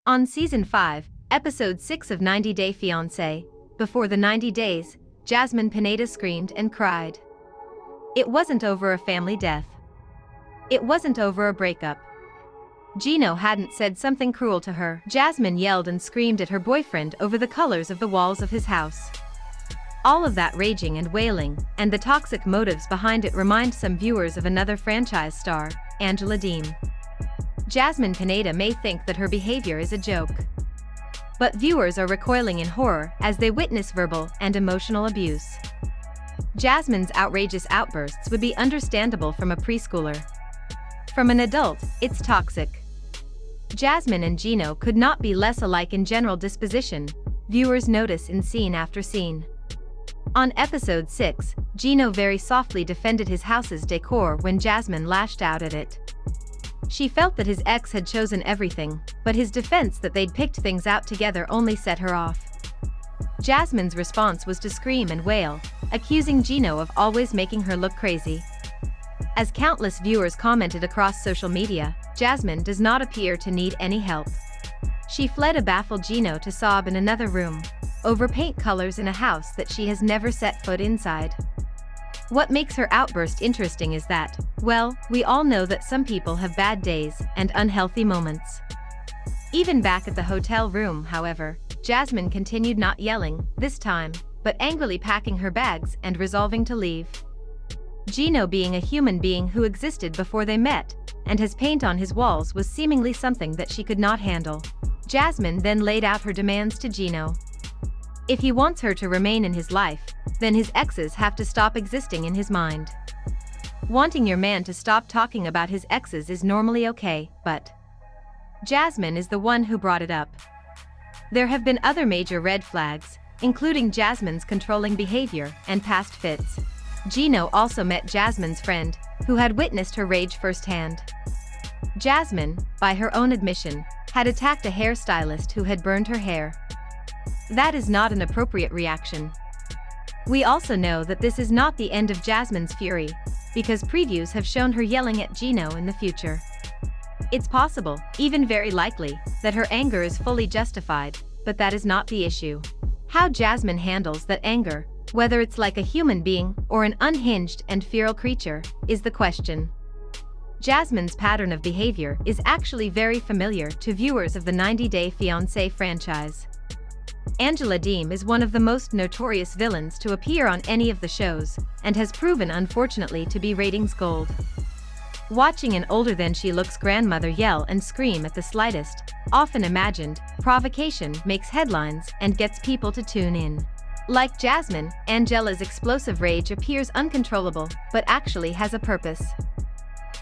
On Season 5, Episode 6 of 90 Day Fiance, before the 90 days, Jasmine Pineda screamed and cried. It wasn't over a family death. It wasn't over a breakup. Gino hadn't said something cruel to her. Jasmine yelled and screamed at her boyfriend over the colors of the walls of his house. All of that raging and wailing, and the toxic motives behind it remind some viewers of another franchise star, Deem. Jasmine Pineda may think that her behavior is a joke. But viewers are recoiling in horror as they witness verbal and emotional abuse. Jasmine's outrageous outbursts would be understandable from a preschooler. From an adult, it's toxic. Jasmine and Gino could not be less alike in general disposition, viewers notice in scene after scene. On Episode 6, Gino very softly defended his house's decor when Jasmine lashed out at it. She felt that his ex had chosen everything, but his defense that they'd picked things out together only set her off. Jasmine's response was to scream and wail, accusing Gino of always making her look crazy. As countless viewers commented across social media, Jasmine does not appear to need any help. She fled a baffled Gino to sob in another room, over paint colors in a house that she has never set foot inside. What makes her outburst interesting is that, well, we all know that some people have bad days and unhealthy moments. Even back at the hotel room, however, Jasmine continued not yelling, this time, but angrily packing her bags and resolving to leave. Gino, being a human being who existed before they met, and has paint on his walls, was seemingly something that she could not handle. Jasmine then laid out her demands to Gino. If he wants her to remain in his life, then his exes have to stop existing in his mind. Wanting your man to stop talking about his exes is normally okay, but Jasmine is the one who brought it up. There have been other major red flags, including Jasmine's controlling behavior and past fits. Gino also met Jasmine's friend, who had witnessed her rage firsthand. Jasmine, by her own admission, had attacked a hairstylist who had burned her hair. That is not an appropriate reaction. We also know that this is not the end of Jasmine's fury, because previews have shown her yelling at Gino in the future. It's possible, even very likely, that her anger is fully justified, but that is not the issue. How Jasmine handles that anger, whether it's like a human being or an unhinged and feral creature, is the question. Jasmine's pattern of behavior is actually very familiar to viewers of the 90 Day Fiancé franchise. Deem is one of the most notorious villains to appear on any of the shows, and has proven unfortunately to be ratings gold. Watching an older-than-she-looks grandmother yell and scream at the slightest, often imagined, provocation makes headlines and gets people to tune in. Like Jasmine, Angela's explosive rage appears uncontrollable, but actually has a purpose.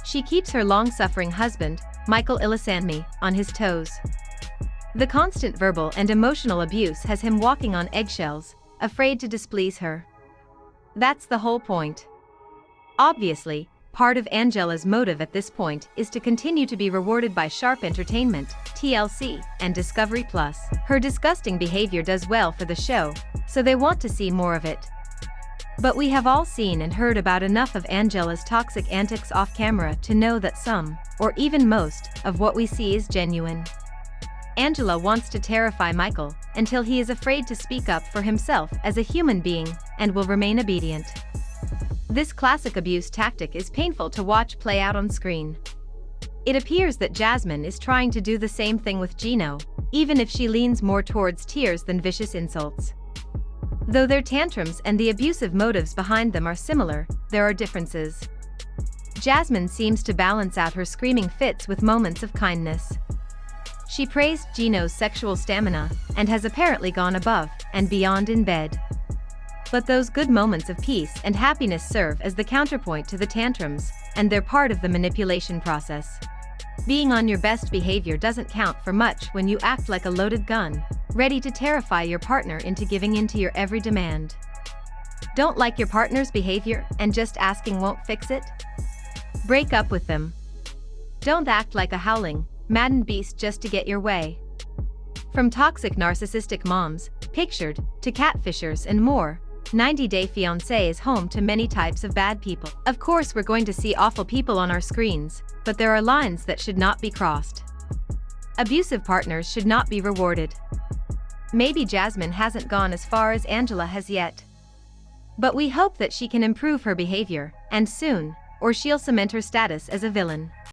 She keeps her long-suffering husband, Michael Ilisandmi, on his toes. The constant verbal and emotional abuse has him walking on eggshells, afraid to displease her. That's the whole point. Obviously, part of Angela's motive at this point is to continue to be rewarded by sharp entertainment, TLC, and Discovery Plus. Her disgusting behavior does well for the show, so they want to see more of it. But we have all seen and heard about enough of Angela's toxic antics off camera to know that some, or even most, of what we see is genuine. Angela wants to terrify Michael until he is afraid to speak up for himself as a human being and will remain obedient. This classic abuse tactic is painful to watch play out on screen. It appears that Jasmine is trying to do the same thing with Gino, even if she leans more towards tears than vicious insults. Though their tantrums and the abusive motives behind them are similar, there are differences. Jasmine seems to balance out her screaming fits with moments of kindness. She praised Gino's sexual stamina and has apparently gone above and beyond in bed. But those good moments of peace and happiness serve as the counterpoint to the tantrums, and they're part of the manipulation process. Being on your best behavior doesn't count for much when you act like a loaded gun, ready to terrify your partner into giving in to your every demand. Don't like your partner's behavior and just asking won't fix it? Break up with them. Don't act like a howling, maddened beast just to get your way. From toxic narcissistic moms, pictured, to catfishers and more, 90 Day Fiancé is home to many types of bad people. Of course, we're going to see awful people on our screens, but there are lines that should not be crossed. Abusive partners should not be rewarded. Maybe Jasmine hasn't gone as far as Angela has yet. But we hope that she can improve her behavior, and soon, or she'll cement her status as a villain.